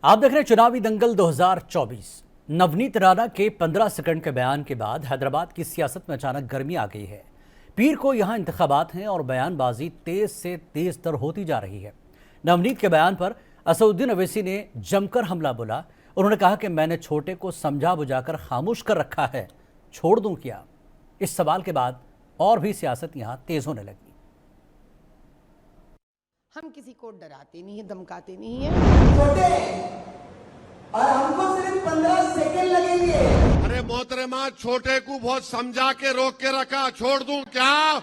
आप देख रहे हैं चुनावी दंगल 2024। नवनीत राणा के 15 सेकंड के बयान के बाद हैदराबाद की सियासत में अचानक गर्मी आ गई है। पीर को यहां इंतखाबात हैं और बयानबाजी तेज से तेज तर होती जा रही है। नवनीत के बयान पर असदुद्दीन अवैसी ने जमकर हमला बोला। उन्होंने कहा कि मैंने छोटे को समझा बुझाकर खामोश कर रखा है, छोड़ दूं क्या? इस सवाल के बाद और भी सियासत यहां तेज होने लगी। हम किसी को डराते नहीं है, धमकाते नहीं है। छोटे और हमको सिर्फ 15 सेकंड लगेंगे। अरे मोहतरमा, छोटे को बहुत समझा के रोक के रखा, छोड़ दूं क्या?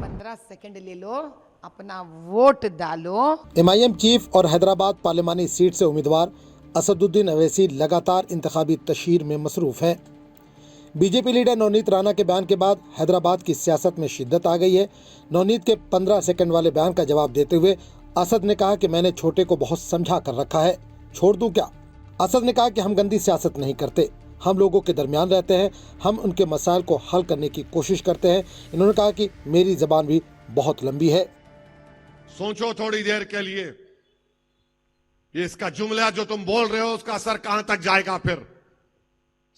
15 सेकंड ले लो, अपना वोट डालो। MIM चीफ और हैदराबाद पार्लिमानी सीट से उम्मीदवार असदुद्दीन अवैसी लगातार इंतखाबी तशहीर में मसरूफ है। बीजेपी लीडर नवनीत राणा के बयान के बाद हैदराबाद की सियासत में शिद्दत आ गई है। नवनीत के 15 सेकंड वाले बयान का जवाब देते हुए असद ने कहा कि मैंने छोटे को बहुत समझा कर रखा है, छोड़ दूं क्या? असद ने कहा कि हम गंदी सियासत नहीं करते, हम लोगों के दरमियान रहते हैं, हम उनके मसाइल को हल करने की कोशिश करते हैं। इन्होंने कहा कि मेरी जबान भी बहुत लंबी है। सोचो थोड़ी देर के लिए, ये इसका जुमला जो तुम बोल रहे हो उसका असर कहां तक जाएगा? फिर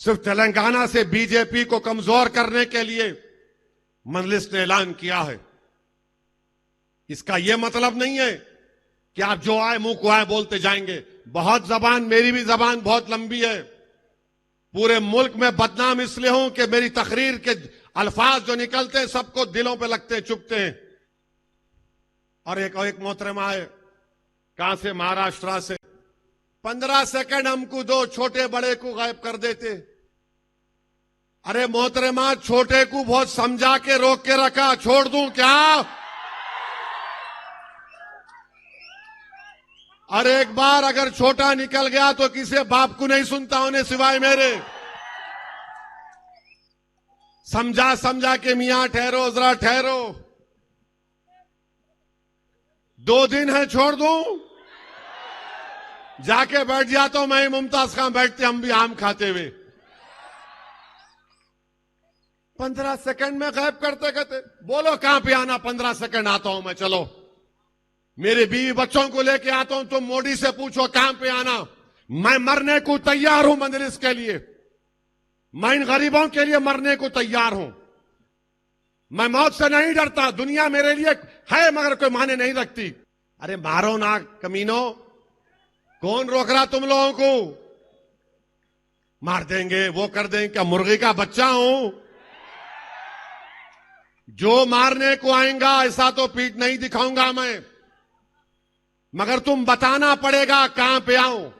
सिर्फ तेलंगाना से बीजेपी को कमजोर करने के लिए मजलिस ने ऐलान किया है। इसका यह मतलब नहीं है कि आप जो आए मुंह को आए बोलते जाएंगे। बहुत जबान, मेरी भी जबान बहुत लंबी है। पूरे मुल्क में बदनाम इसलिए हूं कि मेरी तकरीर के अल्फाज जो निकलते हैं सबको दिलों पे लगते हैं, चुभते हैं। और एक मोहतरमा है, कहां से? महाराष्ट्र से। 15 सेकंड हमको दो, छोटे बड़े को गायब कर देते। अरे मोहतरमा, छोटे को बहुत समझा के रोक के रखा, छोड़ दूं क्या? और एक बार अगर छोटा निकल गया तो किसी बाप को नहीं सुनता होने सिवाय मेरे। समझा समझा के मियां ठहरो, जरा ठहरो। 2 दिन है, छोड़ दूं? जाके बैठ जाता हूं मैं, मुमताज खान बैठते, हम भी आम खाते हुए। 15 सेकंड में गायब करते कहते। बोलो कहां पे आना? 15 सेकंड आता हूं मैं, चलो। मेरे बीवी बच्चों को लेके आता हूं, तुम मोदी से पूछो कहां पे आना। मैं मरने को तैयार हूं मजलिस के लिए, मैं इन गरीबों के लिए मरने को तैयार हूं। मैं मौत से नहीं डरता, दुनिया मेरे लिए है मगर कोई माने नहीं रखती। अरे मारो ना कमीनो, कौन रोक रहा तुम लोगों को? मार देंगे, वो कर देंगे, क्या मुर्गी का बच्चा हूं? जो मारने को आएगा ऐसा तो पीठ नहीं दिखाऊंगा मैं, मगर तुम बताना पड़ेगा कहां पे आऊं।